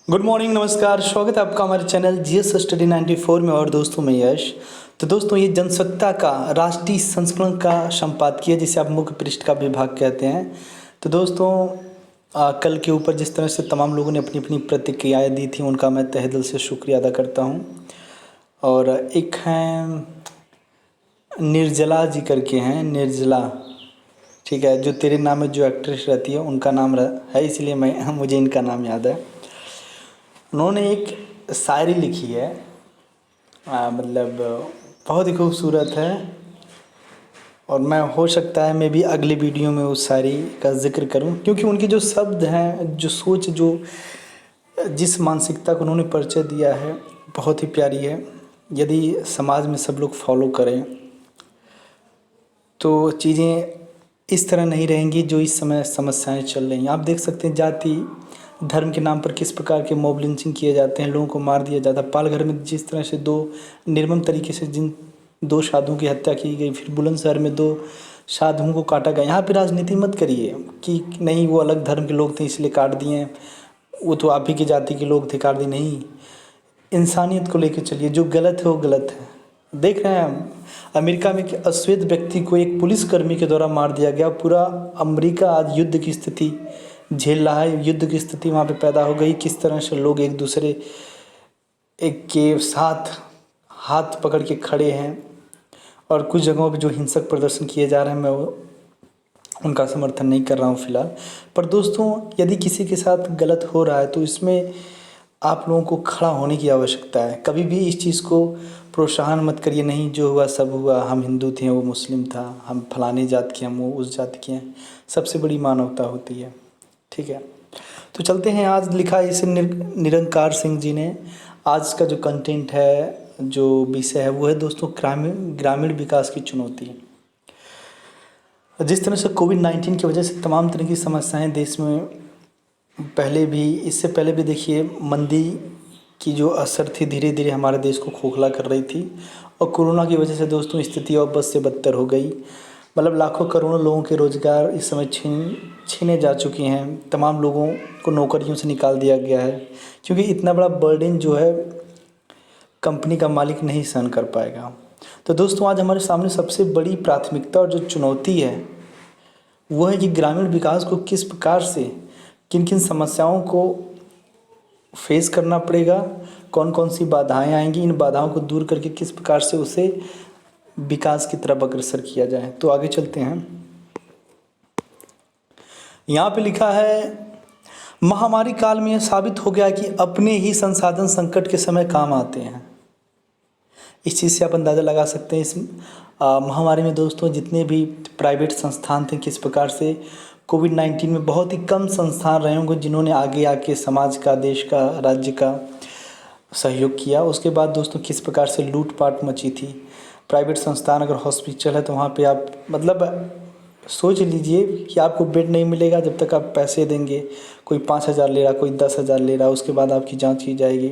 Good morning, नमस्कार। स्वागत है आपका हमारे चैनल जीएस स्टडी 94 में। और दोस्तों मैं यश। तो दोस्तों ये जनसत्ता का राष्ट्रीय संस्करण का संपादकीय, जिसे आप मुख्य पृष्ठ का विभाग कहते हैं। तो दोस्तों कल के ऊपर जिस तरह से तमाम लोगों ने अपनी अपनी प्रतिक्रियाएं दी थी, उनका मैं तहे दिल से शुक्रिया अदा करता हूँ। और एक हैं निर्जला जी करके हैं, निर्जला, ठीक है, जो तेरे नाम में जो एक्ट्रेस रहती है उनका नाम है, इसलिए मुझे इनका नाम याद है। उन्होंने एक शायरी लिखी है, मतलब बहुत ही खूबसूरत है। और मैं हो सकता है मैं भी अगले वीडियो में उस शायरी का जिक्र करूं, क्योंकि उनके जो शब्द हैं, जो सोच, जो जिस मानसिकता को उन्होंने परिचय दिया है, बहुत ही प्यारी है। यदि समाज में सब लोग फॉलो करें तो चीज़ें इस तरह नहीं रहेंगी जो इस समय समस्याएं चल रही हैं। आप देख सकते हैं जाति धर्म के नाम पर किस प्रकार के मॉब लिंचिंग किए जाते हैं, लोगों को मार दिया जाता है। पालघर में जिस तरह से दो निर्मम तरीके से जिन दो साधुओं की हत्या की गई, फिर बुलंदशहर में दो साधुओं को काटा गया। यहाँ पे राजनीति मत करिए कि नहीं वो अलग धर्म के लोग थे इसलिए काट दिए, वो तो आप ही की जाति के लोग थे काट दिए। नहीं, इंसानियत को लेकर चलिए, जो गलत है वो गलत है। देख रहे हैं हम अमेरिका में कि अश्वेत व्यक्ति को एक पुलिसकर्मी के द्वारा मार दिया गया। पूरा अमेरिका आज युद्ध की स्थिति झेल रहा है, युद्ध की स्थिति वहाँ पे पैदा हो गई। किस तरह से लोग एक दूसरे एक के साथ हाथ पकड़ के खड़े हैं। और कुछ जगहों पे जो हिंसक प्रदर्शन किए जा रहे हैं, मैं उनका समर्थन नहीं कर रहा हूँ फ़िलहाल। पर दोस्तों यदि किसी के साथ गलत हो रहा है तो इसमें आप लोगों को खड़ा होने की आवश्यकता है। कभी भी इस चीज़ को प्रोत्साहन मत करिए, नहीं जो हुआ सब हुआ, हम हिंदू थे वो मुस्लिम था, हम फलाने जात के हम वो उस जात के हैं। सबसे बड़ी मानवता होती है, ठीक है। तो चलते हैं, आज लिखा है इसे निरंकार सिंह जी ने। आज का जो कंटेंट है, जो विषय है, वो है दोस्तों ग्रामीण विकास की चुनौती। जिस तरह से कोविड-19 की वजह से तमाम तरह की समस्याएं देश में पहले भी, इससे पहले भी देखिए, मंदी की जो असर थी धीरे धीरे हमारे देश को खोखला कर रही थी। और कोरोना की वजह से दोस्तों स्थिति और बद से बदतर हो गई। मतलब लाखों करोड़ों लोगों के रोज़गार इस समय छीने जा चुके हैं। तमाम लोगों को नौकरियों से निकाल दिया गया है, क्योंकि इतना बड़ा बर्डन जो है कंपनी का मालिक नहीं सहन कर पाएगा। तो दोस्तों आज हमारे सामने सबसे बड़ी प्राथमिकता और जो चुनौती है वो है कि ग्रामीण विकास को किस प्रकार से, किन किन समस्याओं को फेस करना पड़ेगा, कौन कौन सी बाधाएं आएंगी, इन बाधाओं को दूर करके किस प्रकार से उसे विकास की तरफ अग्रसर किया जाए। तो आगे चलते हैं। यहाँ पे लिखा है, महामारी काल में यह साबित हो गया कि अपने ही संसाधन संकट के समय काम आते हैं। इस चीज़ से आप अंदाज़ा लगा सकते हैं इस महामारी में दोस्तों जितने भी प्राइवेट संस्थान थे, किस प्रकार से कोविड-19 में बहुत ही कम संस्थान रहे होंगे जिन्होंने आगे आके समाज का, देश का, राज्य का सहयोग किया। उसके बाद दोस्तों किस प्रकार से लूटपाट मची थी। प्राइवेट संस्थान अगर हॉस्पिटल है तो वहाँ पे आप मतलब सोच लीजिए कि आपको बेड नहीं मिलेगा जब तक आप पैसे देंगे। कोई 5,000 ले रहा, कोई 10,000 ले रहा, उसके बाद आपकी जांच की जाएगी।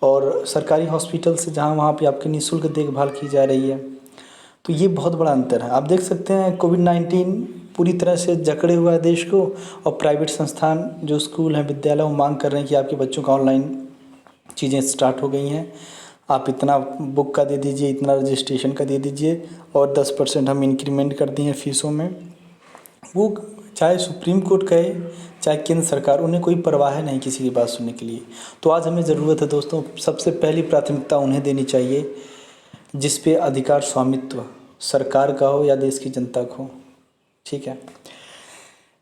और सरकारी हॉस्पिटल से जहाँ वहाँ पे आपकी निःशुल्क देखभाल की जा रही है। तो ये बहुत बड़ा अंतर है। आप देख सकते हैं कोविड-19 पूरी तरह से जकड़े हुआ है देश को। और प्राइवेट संस्थान जो स्कूल हैं, विद्यालय, वो मांग कर रहे हैं कि आपके बच्चों का ऑनलाइन चीज़ें स्टार्ट हो गई हैं, आप इतना बुक का दे दीजिए, इतना रजिस्ट्रेशन का दे दीजिए, और 10% हम इंक्रीमेंट कर दिए फ़ीसों में। वो चाहे सुप्रीम कोर्ट कहे, चाहे केंद्र सरकार, उन्हें कोई परवाह नहीं किसी की बात सुनने के लिए। तो आज हमें ज़रूरत है दोस्तों, सबसे पहली प्राथमिकता उन्हें देनी चाहिए जिस पे अधिकार स्वामित्व सरकार का हो या देश की जनता का हो, ठीक है।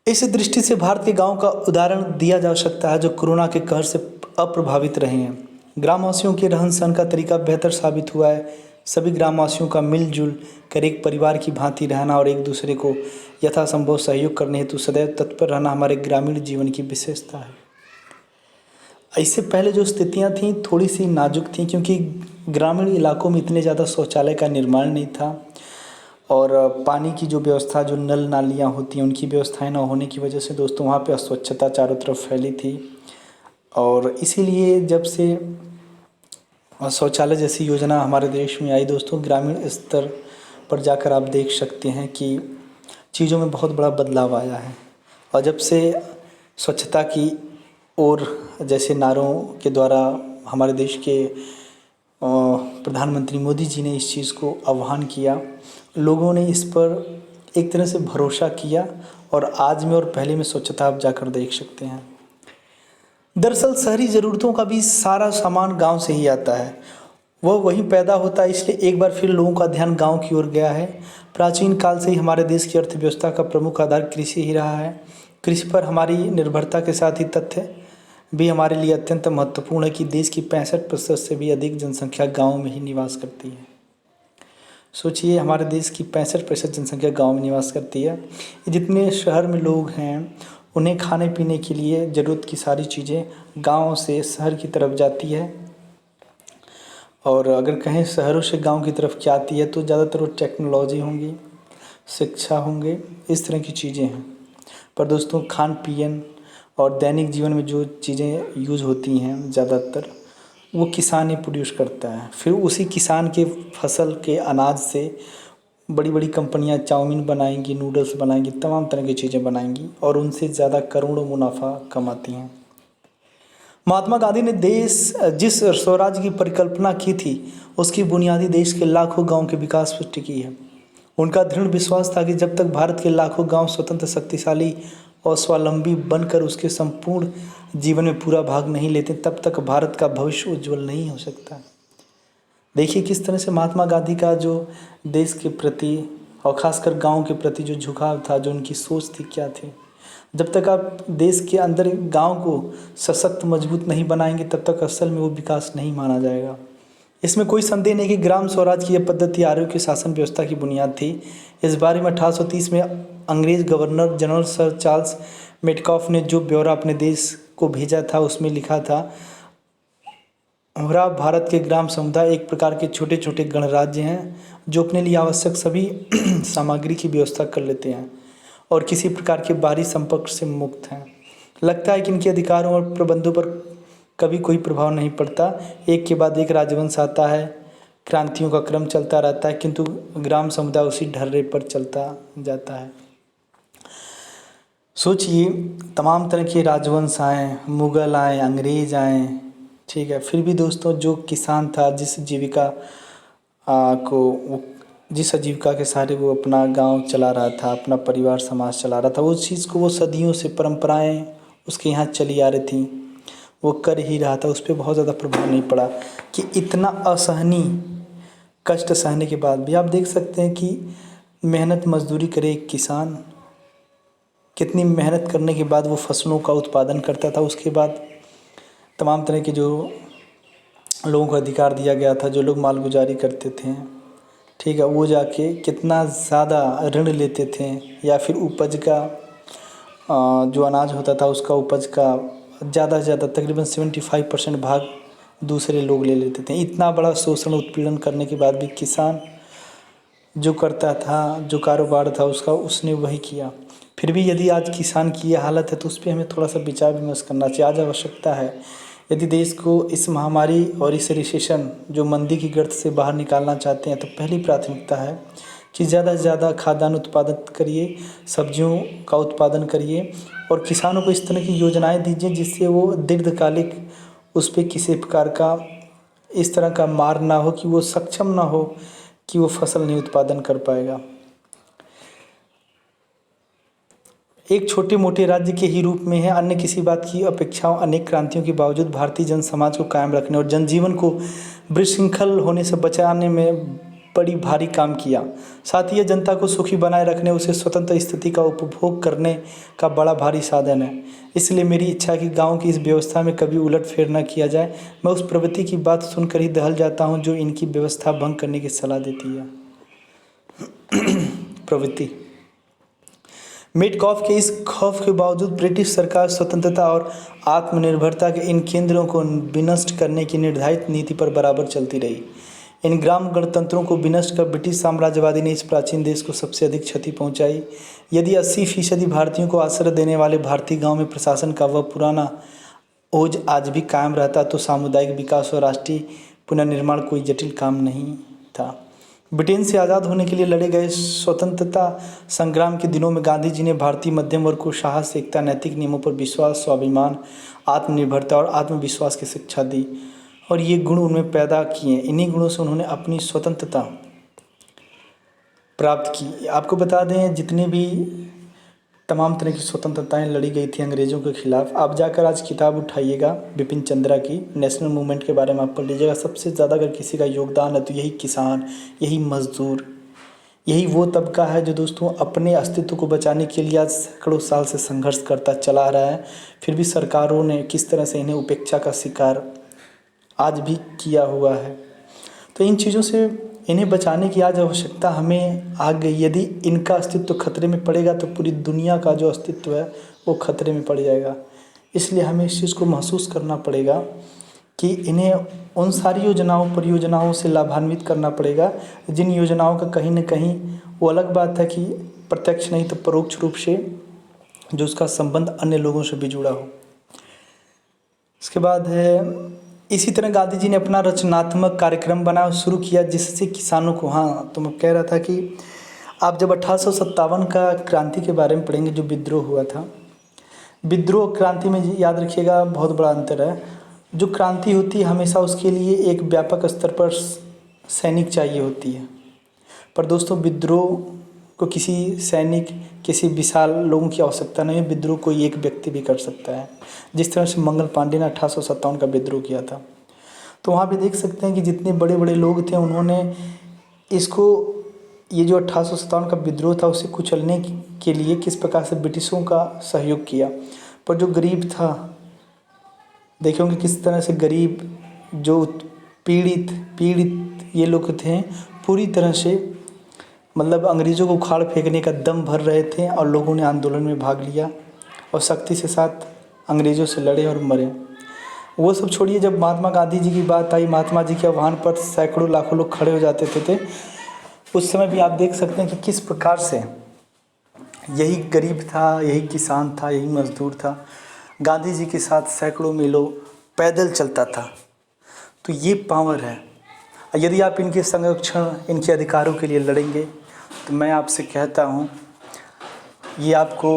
इस दृष्टि से भारत के गाँव का उदाहरण दिया जा सकता है जो कोरोना के कहर से अप्रभावित रहे हैं। ग्रामवासियों के रहन सहन का तरीका बेहतर साबित हुआ है। सभी ग्रामवासियों का मिलजुल कर एक परिवार की भांति रहना और एक दूसरे को यथासंभव सहयोग करने हेतु सदैव तत्पर रहना हमारे ग्रामीण जीवन की विशेषता है। इससे पहले जो स्थितियां थीं थोड़ी सी नाजुक थीं, क्योंकि ग्रामीण इलाकों में इतने ज़्यादा शौचालय का निर्माण नहीं था। और पानी की जो व्यवस्था, जो नल नालियाँ होती हैं, उनकी व्यवस्थाएं न होने की वजह से दोस्तों वहाँ पे अस्वच्छता चारों तरफ फैली थी। और इसीलिए जब से शौचालय जैसी योजना हमारे देश में आई दोस्तों, ग्रामीण स्तर पर जाकर आप देख सकते हैं कि चीज़ों में बहुत बड़ा बदलाव आया है। और जब से स्वच्छता की और जैसे नारों के द्वारा हमारे देश के प्रधानमंत्री मोदी जी ने इस चीज़ को आह्वान किया, लोगों ने इस पर एक तरह से भरोसा किया और आज में और पहले में स्वच्छता आप जाकर देख सकते हैं। दरअसल शहरी ज़रूरतों का भी सारा सामान गांव से ही आता है, वह वहीं पैदा होता है, इसलिए एक बार फिर लोगों का ध्यान गांव की ओर गया है। प्राचीन काल से ही हमारे देश की अर्थव्यवस्था का प्रमुख आधार कृषि ही रहा है। कृषि पर हमारी निर्भरता के साथ ही तथ्य भी हमारे लिए अत्यंत महत्वपूर्ण है कि देश की 65% से भी अधिक जनसंख्या गाँव में ही निवास करती है। सोचिए, हमारे देश की 65% जनसंख्या गांव में निवास करती है। जितने शहर में लोग हैं उन्हें खाने पीने के लिए ज़रूरत की सारी चीज़ें गांव से शहर की तरफ जाती है, और अगर कहें शहरों से गांव की तरफ क्या आती है तो ज़्यादातर वो टेक्नोलॉजी होंगी, शिक्षा होंगे, इस तरह की चीज़ें हैं। पर दोस्तों, खान पीन और दैनिक जीवन में जो चीज़ें यूज़ होती हैं ज़्यादातर वो किसान ही प्रोड्यूस करता है। फिर उसी किसान के फसल के अनाज से बड़ी बड़ी कंपनियां चाउमीन बनाएंगी, नूडल्स बनाएंगी, तमाम तरह की चीज़ें बनाएंगी और उनसे ज़्यादा करोड़ों मुनाफा कमाती हैं। महात्मा गांधी ने जिस स्वराज की परिकल्पना की थी उसकी बुनियादी देश के लाखों गांव के विकास पर टिकी है। उनका दृढ़ विश्वास था कि जब तक भारत के लाखों गांव स्वतंत्र, शक्तिशाली और स्वावलंबी बनकर उसके संपूर्ण जीवन में पूरा भाग नहीं लेते, तब तक भारत का भविष्य उज्जवल नहीं हो सकता। देखिए किस तरह से महात्मा गांधी का जो देश के प्रति और ख़ासकर गांव के प्रति जो झुकाव था, जो उनकी सोच थी, क्या थी। जब तक आप देश के अंदर गांव को सशक्त मजबूत नहीं बनाएंगे तब तक असल में वो विकास नहीं माना जाएगा। इसमें कोई संदेह नहीं कि ग्राम स्वराज की यह पद्धति आरोग्य शासन व्यवस्था की बुनियाद थी। इस बारे में 1830 में अंग्रेज governor general sir Charles Metcalfe ने जो ब्यौरा अपने देश को भेजा था उसमें लिखा था, हमारा भारत के ग्राम समुदाय एक प्रकार के छोटे छोटे गणराज्य हैं जो अपने लिए आवश्यक सभी सामग्री की व्यवस्था कर लेते हैं और किसी प्रकार के बाहरी संपर्क से मुक्त हैं। लगता है कि इनके अधिकारों और प्रबंधों पर कभी कोई प्रभाव नहीं पड़ता। एक के बाद एक राजवंश आता है, क्रांतियों का क्रम चलता रहता है, किंतु ग्राम समुदाय उसी ढर्रे पर चलता जाता है। सोचिए, तमाम तरह के राजवंश आए, मुग़ल आए, अंग्रेज आए, ठीक है, फिर भी दोस्तों जो किसान था, जिस आजीविका के सहारे वो अपना गांव चला रहा था, अपना परिवार समाज चला रहा था, उस चीज़ को वो सदियों से परंपराएं उसके यहाँ चली आ रही थी, वो कर ही रहा था। उस पर बहुत ज़्यादा प्रभाव नहीं पड़ा कि इतना असहनीय कष्ट सहने के बाद भी आप देख सकते हैं कि मेहनत मजदूरी करे एक किसान, कितनी मेहनत करने के बाद वो फसलों का उत्पादन करता था। उसके बाद तमाम तरह के जो लोगों को अधिकार दिया गया था, जो लोग मालगुजारी करते थे, ठीक है, वो जाके कितना ज़्यादा ऋण लेते थे या फिर उपज का जो अनाज होता था उसका उपज का ज़्यादा से ज़्यादा तकरीबन 75% भाग दूसरे लोग ले लेते थे। इतना बड़ा शोषण उत्पीड़न करने के बाद भी किसान जो करता था, जो कारोबार था उसने वही किया। फिर भी यदि आज किसान की ये हालत है तो उस पर हमें थोड़ा सा विचार विमर्श करना चाहिए। आज आवश्यकता है, यदि देश को इस महामारी और इस रिसेशन जो मंदी की गर्त से बाहर निकालना चाहते हैं तो पहली प्राथमिकता है कि ज़्यादा से ज़्यादा खाद्यान्न उत्पादन करिए, सब्जियों का उत्पादन करिए और किसानों को इस तरह की योजनाएं दीजिए जिससे वो दीर्घकालिक उस पर किसी प्रकार का इस तरह का मार ना हो कि वो सक्षम ना हो कि वो फसल नहीं उत्पादन कर पाएगा। एक छोटे मोटे राज्य के ही रूप में है, अन्य किसी बात की अपेक्षाओं अनेक क्रांतियों के बावजूद भारतीय जन समाज को कायम रखने और जनजीवन को विशृंखल होने से बचाने में बड़ी भारी काम किया। साथ ही यह जनता को सुखी बनाए रखने, उसे स्वतंत्र स्थिति का उपभोग करने का बड़ा भारी साधन है। इसलिए मेरी इच्छा है कि गाँव की इस व्यवस्था में कभी उलट फेर न किया जाए। मैं उस प्रवृत्ति की बात सुनकर ही दहल जाता हूँ जो इनकी व्यवस्था भंग करने की सलाह देती है। प्रवृत्ति मेटकॉफ के इस खौफ के बावजूद ब्रिटिश सरकार स्वतंत्रता और आत्मनिर्भरता के इन केंद्रों को विनष्ट करने की निर्धारित नीति पर बराबर चलती रही। इन ग्राम गणतंत्रों को विनष्ट कर ब्रिटिश साम्राज्यवादी ने इस प्राचीन देश को सबसे अधिक क्षति पहुंचाई। यदि 80% भारतीयों को आश्रय देने वाले भारतीय गांव में प्रशासन का वह पुराना ओज आज भी कायम रहता तो सामुदायिक विकास और राष्ट्रीय पुनर्निर्माण कोई जटिल काम नहीं था। ब्रिटेन से आज़ाद होने के लिए लड़े गए स्वतंत्रता संग्राम के दिनों में गांधी जी ने भारतीय मध्यम वर्ग को साहस, एकता, नैतिक नियमों पर विश्वास, स्वाभिमान, आत्मनिर्भरता और आत्मविश्वास की शिक्षा दी और ये गुण उनमें पैदा किए। इन्हीं गुणों से उन्होंने अपनी स्वतंत्रता प्राप्त की। आपको बता दें जितने भी तमाम तरह की स्वतंत्रताएं लड़ी गई थी अंग्रेज़ों के खिलाफ, आप जाकर आज किताब उठाइएगा बिपिन चंद्रा की, नेशनल मूवमेंट के बारे में आप पढ़ लीजिएगा। सबसे ज़्यादा अगर किसी का योगदान है तो यही किसान, यही मजदूर, यही वो तबका है जो दोस्तों अपने अस्तित्व को बचाने के लिए आज सैकड़ों साल से संघर्ष करता चला आ रहा है। फिर भी सरकारों ने किस तरह से इन्हें उपेक्षा का शिकार आज भी किया हुआ है। तो इन चीज़ों से इन्हें बचाने की आज आवश्यकता हमें आ गई। यदि इनका अस्तित्व खतरे में पड़ेगा तो पूरी दुनिया का जो अस्तित्व है वो खतरे में पड़ जाएगा। इसलिए हमें इस चीज़ को महसूस करना पड़ेगा कि इन्हें उन सारी परियोजनाओं से लाभान्वित करना पड़ेगा जिन योजनाओं का कहीं न कहीं, वो अलग बात है कि प्रत्यक्ष नहीं तो परोक्ष रूप से जो उसका संबंध अन्य लोगों से भी जुड़ा हो। इसके बाद है, इसी तरह गांधी जी ने अपना रचनात्मक कार्यक्रम बनाया शुरू किया जिससे किसानों को, हाँ तो मैं कह रहा था कि आप जब 1857 का क्रांति के बारे में पढ़ेंगे जो विद्रोह हुआ था, विद्रोह क्रांति में याद रखिएगा बहुत बड़ा अंतर है। जो क्रांति होती है हमेशा उसके लिए एक व्यापक स्तर पर सैनिक चाहिए होती है, पर दोस्तों विद्रोह को किसी सैनिक, किसी विशाल लोगों की आवश्यकता नहीं है। विद्रोह कोई एक व्यक्ति भी कर सकता है। जिस तरह से मंगल पांडे ने 1857 का विद्रोह किया था, तो वहाँ पे देख सकते हैं कि जितने बड़े बड़े लोग थे उन्होंने इसको, ये जो 1857 का विद्रोह था उसे कुचलने के लिए किस प्रकार से ब्रिटिशों का सहयोग किया। पर जो गरीब था, देखे होंगे किस तरह से गरीब, जो पीड़ित ये लोग थे, पूरी तरह से मतलब अंग्रेज़ों को उखाड़ फेंकने का दम भर रहे थे और लोगों ने आंदोलन में भाग लिया और सख्ती से साथ अंग्रेज़ों से लड़े और मरे। वो सब छोड़िए, जब महात्मा गांधी जी की बात आई, महात्मा जी के आह्वान पर सैकड़ों लाखों लोग खड़े हो जाते थे उस समय भी आप देख सकते हैं कि किस प्रकार से यही गरीब था, यही किसान था, यही मजदूर था, गांधी जी के साथ सैकड़ों मीलों पैदल चलता था। तो ये पावर है। यदि आप इनके संरक्षण, इनके अधिकारों के लिए लड़ेंगे तो मैं आपसे कहता हूँ, ये आपको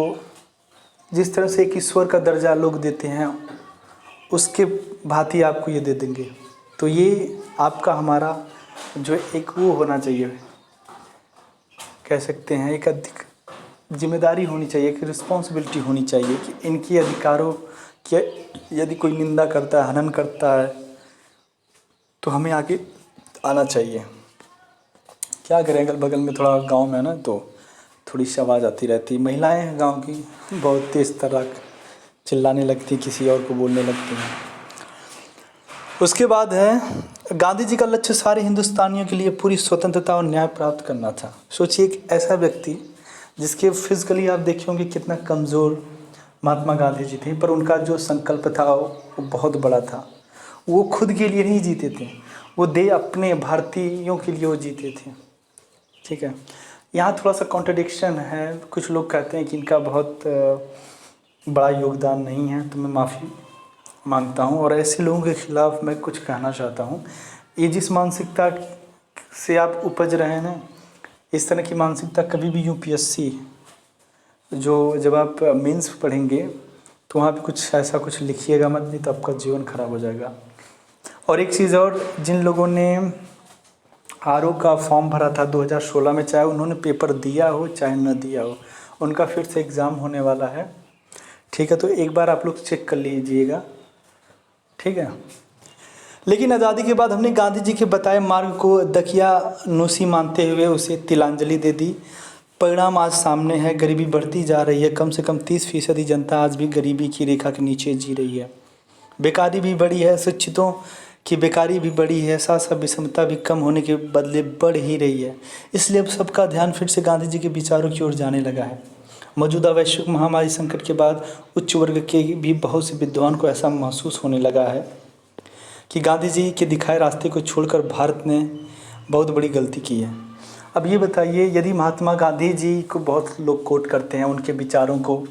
जिस तरह से एक ईश्वर का दर्जा लोग देते हैं उसके भांति आपको ये दे देंगे। तो ये आपका, हमारा जो एक वो होना चाहिए, कह सकते हैं एक अधिक जिम्मेदारी होनी चाहिए, एक रिस्पॉन्सिबिलिटी होनी चाहिए कि इनके अधिकारों की यदि कोई निंदा करता है, हनन करता है तो हमें आगे आना चाहिए। क्या करें, अगल बगल में थोड़ा गांव में है ना, तो थोड़ी सी आवाज़ आती रहती है। महिलाएं हैं गांव की, बहुत तेज़ तर्राक चिल्लाने लगती, किसी और को बोलने लगती हैं। उसके बाद है, गांधी जी का लक्ष्य सारे हिंदुस्तानियों के लिए पूरी स्वतंत्रता और न्याय प्राप्त करना था। सोचिए एक ऐसा व्यक्ति जिसके फिजिकली आप देखे होंगे कितना कमज़ोर महात्मा गांधी जी थे, पर उनका जो संकल्प था वो बहुत बड़ा था। वो खुद के लिए नहीं जीते थे, वो अपने भारतीयों के लिए वो जीते थे। ठीक है, यहाँ थोड़ा सा कॉन्ट्रडिक्शन है। कुछ लोग कहते हैं कि इनका बहुत बड़ा योगदान नहीं है, तो मैं माफ़ी मांगता हूँ और ऐसे लोगों के ख़िलाफ़ मैं कुछ कहना चाहता हूँ। ये जिस मानसिकता से आप उपज रहे हैं ना, इस तरह की मानसिकता कभी भी यूपीएससी, जो जब आप मेंस पढ़ेंगे तो वहाँ पे कुछ ऐसा कुछ लिखिएगा मत, नहीं तो आपका जीवन खराब हो जाएगा। और एक चीज़ और, जिन लोगों ने आरओ का फॉर्म भरा था 2016 में, चाहे उन्होंने पेपर दिया हो चाहे न दिया हो, उनका फिर से एग्ज़ाम होने वाला है। ठीक है, तो एक बार आप लोग चेक कर लीजिएगा। ठीक है, लेकिन आज़ादी के बाद हमने गांधी जी के बताए मार्ग को दकियानूसी मानते हुए उसे तिलांजलि दे दी। परिणाम आज सामने है, गरीबी बढ़ती जा रही है। कम से कम 30% जनता आज भी गरीबी की रेखा के नीचे जी रही है। बेकारी भी बढ़ी है, शिक्षितों की बेकारी भी बढ़ी है, साथ साथ विषमता भी कम होने के बदले बढ़ ही रही है। इसलिए अब सबका ध्यान फिर से गांधी जी के विचारों की ओर जाने लगा है। मौजूदा वैश्विक महामारी संकट के बाद उच्च वर्ग के भी बहुत से विद्वान को ऐसा महसूस होने लगा है कि गांधी जी के दिखाए रास्ते को छोड़कर भारत ने बहुत बड़ी गलती की है। अब ये बताइए, यदि महात्मा गांधी जी को बहुत लोग कोट करते हैं, उनके विचारों को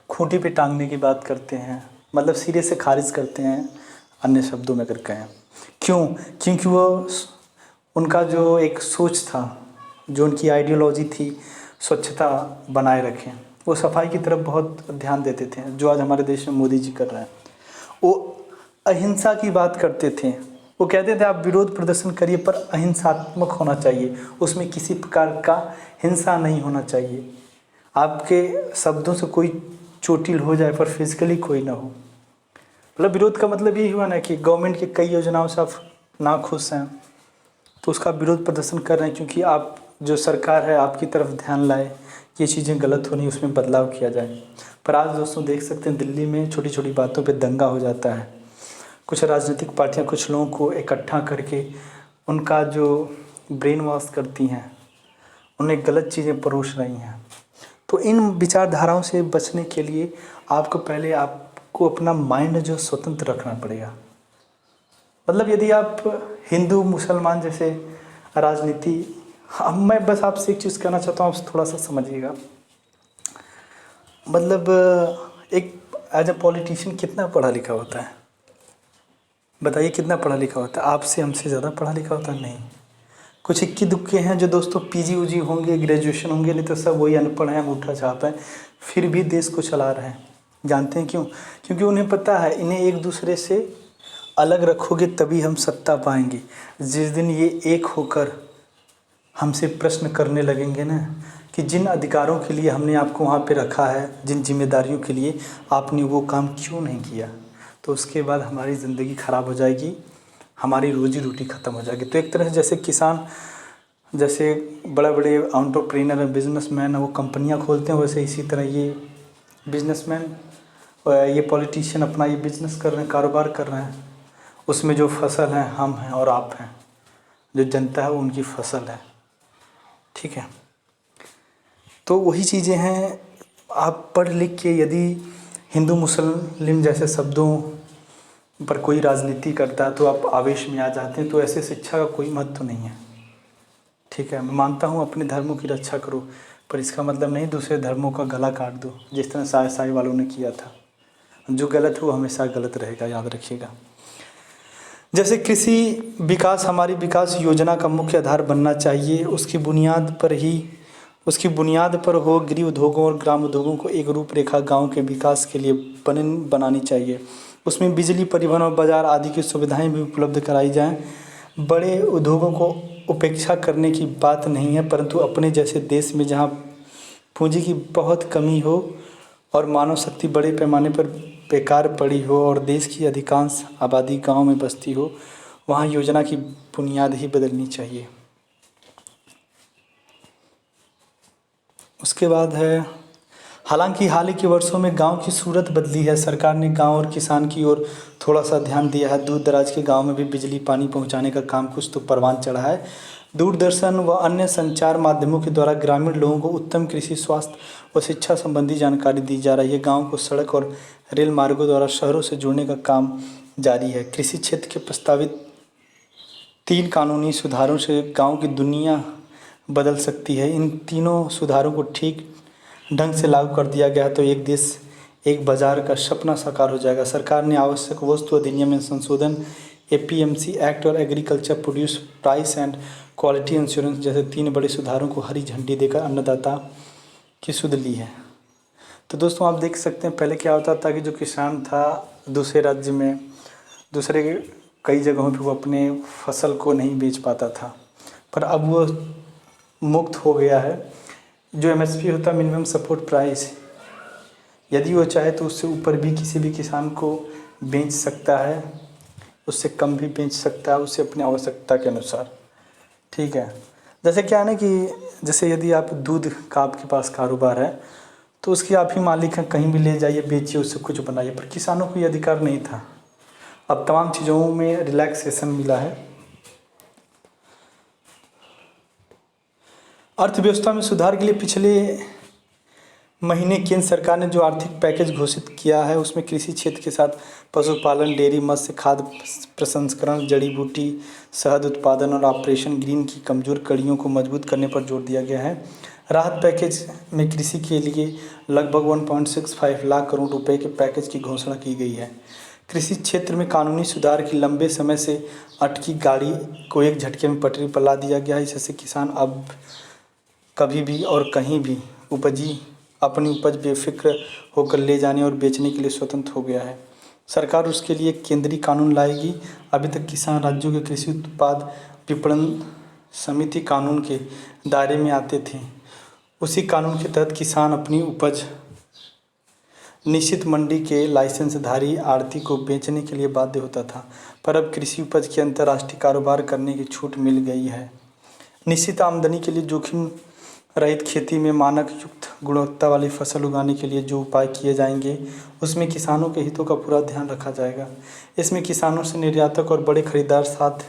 खूंटी पे टांगने की बात करते हैं, मतलब सिरे से खारिज करते हैं, अन्य शब्दों में अगर कहें, क्यों? क्योंकि उनका जो एक सोच था, जो उनकी आइडियोलॉजी थी, स्वच्छता बनाए रखें, वो सफाई की तरफ बहुत ध्यान देते थे, जो आज हमारे देश में मोदी जी कर रहे हैं। वो अहिंसा की बात करते थे। वो कहते थे आप विरोध प्रदर्शन करिए पर अहिंसात्मक होना चाहिए, उसमें किसी प्रकार का हिंसा नहीं होना चाहिए। आपके शब्दों से कोई चोटिल हो जाए पर फिजिकली कोई ना हो। मतलब विरोध का मतलब यही हुआ ना कि गवर्नमेंट की कई योजनाओं से आप नाखुश हैं, तो उसका विरोध प्रदर्शन कर रहे हैं, क्योंकि आप जो सरकार है आपकी तरफ ध्यान लाए, ये चीज़ें गलत हो रही, उसमें बदलाव किया जाए। पर आज दोस्तों देख सकते हैं दिल्ली में छोटी छोटी बातों पे दंगा हो जाता है। कुछ राजनीतिक पार्टियां कुछ लोगों को इकट्ठा करके उनका जो ब्रेन वॉश करती हैं, उन्हें गलत चीज़ें परोस रही हैं। तो इन विचारधाराओं से बचने के लिए आपको अपना माइंड जो स्वतंत्र रखना पड़ेगा। मतलब यदि आप हिंदू मुसलमान जैसे राजनीति, अब मैं बस आपसे एक चीज़ कहना चाहता हूँ, आप थोड़ा सा समझिएगा। मतलब एक एज ए पॉलिटिशियन कितना पढ़ा लिखा होता है, बताइए कितना पढ़ा लिखा होता है? आपसे हमसे ज़्यादा पढ़ा लिखा होता है? नहीं। कुछ इक्की दुक्के हैं जो दोस्तों पीजी उजी होंगे, ग्रेजुएशन होंगे, नहीं तो सब वही अनपढ़ हैं, अंगूठा छाप है, फिर भी देश को चला रहे हैं। जानते हैं क्यों? क्योंकि उन्हें पता है इन्हें एक दूसरे से अलग रखोगे तभी हम सत्ता पाएंगे। जिस दिन ये एक होकर हमसे प्रश्न करने लगेंगे ना कि जिन अधिकारों के लिए हमने आपको वहाँ पे रखा है, जिन जिम्मेदारियों के लिए, आपने वो काम क्यों नहीं किया, तो उसके बाद हमारी ज़िंदगी ख़राब हो जाएगी, हमारी रोजी रोटी ख़त्म हो जाएगी। तो एक तरह से जैसे किसान, जैसे बड़े बड़े एंटरप्रेन्योर हैं, बिजनेसमैन हैं, वो कंपनियां खोलते हैं, वैसे इसी तरह ये बिजनेसमैन, ये पॉलिटिशियन अपना ये बिजनेस कर रहे हैं, कारोबार कर रहे हैं। उसमें जो फसल है हम हैं और आप हैं, जो जनता है वो उनकी फसल है। ठीक है, तो वही चीज़ें हैं। आप पढ़ लिख के यदि हिंदू मुस्लिम जैसे शब्दों पर कोई राजनीति करता है तो आप आवेश में आ जाते हैं, तो ऐसे शिक्षा का कोई महत्व नहीं है। ठीक है, मैं मानता हूँ अपने धर्मों की रक्षा करो, पर इसका मतलब नहीं दूसरे धर्मों का गला काट दो, जिस तरह साई वालों ने किया था। जो गलत है वो हमेशा गलत रहेगा, याद रखिएगा। जैसे कृषि विकास हमारी विकास योजना का मुख्य आधार बनना चाहिए, उसकी बुनियाद पर हो गृह उद्योगों और ग्राम उद्योगों को एक रूपरेखा गांव के विकास के लिए बनानी चाहिए। उसमें बिजली, परिवहन और बाजार आदि की सुविधाएं भी उपलब्ध कराई जाएं। बड़े उद्योगों को उपेक्षा करने की बात नहीं है, परंतु अपने जैसे देश में जहां पूंजी की बहुत कमी हो और मानव शक्ति बड़े पैमाने पर बेकार पड़ी हो और देश की अधिकांश आबादी गांव में बसती हो, वहां योजना की बुनियाद ही बदलनी चाहिए। उसके बाद है, हालांकि हाल ही के वर्षों में गांव की सूरत बदली है। सरकार ने गांव और किसान की ओर थोड़ा सा ध्यान दिया है। दूर दराज के गांव में भी बिजली पानी पहुंचाने का काम कुछ तो परवान चढ़ा है। दूरदर्शन व अन्य संचार माध्यमों के द्वारा ग्रामीण लोगों को उत्तम कृषि, स्वास्थ्य व शिक्षा संबंधी जानकारी दी जा रही है। गाँव को सड़क और रेल मार्गों द्वारा शहरों से जोड़ने का काम जारी है। कृषि क्षेत्र के प्रस्तावित 3 कानूनी सुधारों से गाँव की दुनिया बदल सकती है। इन तीनों सुधारों को ठीक ढंग से लागू कर दिया गया तो एक देश एक बाज़ार का सपना साकार हो जाएगा। सरकार ने आवश्यक वस्तु अधिनियम में संशोधन, एपीएमसी एक्ट और agriculture produce price and quality insurance जैसे 3 बड़े सुधारों को हरी झंडी देकर अन्नदाता की सुध ली है। तो दोस्तों आप देख सकते हैं पहले क्या होता था कि जो किसान था दूसरे राज्य में, दूसरे कई जगहों पे वो अपने फसल को नहीं बेच पाता था, पर अब वो मुक्त हो गया है। जो एमएसपी होता है, मिनिमम सपोर्ट प्राइस, यदि वो चाहे तो उससे ऊपर भी किसी भी किसान को बेच सकता है, उससे कम भी बेच सकता है, उससे अपनी आवश्यकता के अनुसार। ठीक है, जैसे क्या है ना कि जैसे यदि आप दूध का आपके पास कारोबार है तो उसकी आप ही मालिक हैं, कहीं भी ले जाइए बेचिए, उससे कुछ बनाइए, पर किसानों को ये अधिकार नहीं था। अब तमाम चीज़ों में रिलैक्सेशन मिला है। अर्थव्यवस्था में सुधार के लिए पिछले महीने केंद्र सरकार ने जो आर्थिक पैकेज घोषित किया है उसमें कृषि क्षेत्र के साथ पशुपालन, डेयरी, मत्स्य, खाद्य प्रसंस्करण, जड़ी बूटी, शहद उत्पादन और ऑपरेशन ग्रीन की कमजोर कड़ियों को मजबूत करने पर जोर दिया गया है। राहत पैकेज में कृषि के लिए लगभग 1.65 लाख करोड़ रुपए के पैकेज की घोषणा की गई है। कृषि क्षेत्र में कानूनी सुधार की लंबे समय से अटकी गाड़ी को एक झटके में पटरी पर ला दिया गया है। इससे किसान अब कभी भी और कहीं भी अपनी उपज बेफिक्र होकर ले जाने और बेचने के लिए स्वतंत्र हो गया है। सरकार उसके लिए केंद्रीय कानून लाएगी। अभी तक किसान राज्यों के कृषि उत्पाद विपणन समिति कानून के दायरे में आते थे। उसी कानून के तहत किसान अपनी उपज निश्चित मंडी के लाइसेंसधारी आढ़ती को बेचने के लिए बाध्य होता था, पर अब कृषि उपज के अंतर्राष्ट्रीय कारोबार करने की छूट मिल गई है। निश्चित आमदनी के लिए जोखिम रहित खेती में मानक युक्त गुणवत्ता वाली फसल उगाने के लिए जो उपाय किए जाएंगे, उसमें किसानों के हितों का पूरा ध्यान रखा जाएगा। इसमें किसानों से निर्यातक और बड़े खरीदार साथ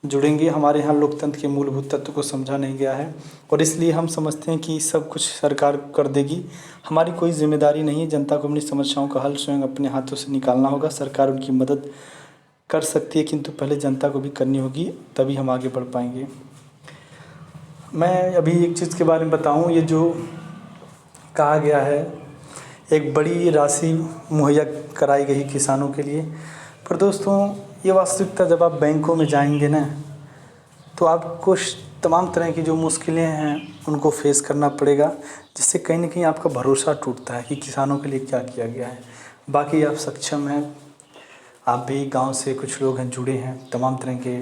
जुड़ेंगे। हमारे यहाँ लोकतंत्र के मूलभूत तत्व को समझा नहीं गया है और इसलिए हम समझते हैं कि सब कुछ सरकार कर देगी। हमारी कोई जिम्मेदारी नहीं है। जनता को अपनी समस्याओं का हल स्वयं अपने हाथों से निकालना होगा। सरकार उनकी मदद कर सकती है, किंतु पहले जनता को भी करनी होगी, तभी हम आगे बढ़ पाएंगे। मैं अभी एक चीज़ के बारे में बताऊं, ये जो कहा गया है एक बड़ी राशि मुहैया कराई गई किसानों के लिए, पर दोस्तों ये वास्तविकता जब आप बैंकों में जाएंगे ना, तो आपको तमाम तरह की जो मुश्किलें हैं उनको फेस करना पड़ेगा, जिससे कहीं ना कहीं आपका भरोसा टूटता है कि किसानों के लिए क्या किया गया है। बाकी आप सक्षम हैं, आप भी गांव से कुछ लोग हैं जुड़े हैं, तमाम तरह के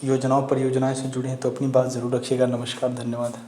योजनाओं परियोजनाएं से जुड़े हैं, तो अपनी बात ज़रूर रखिएगा। नमस्कार, धन्यवाद।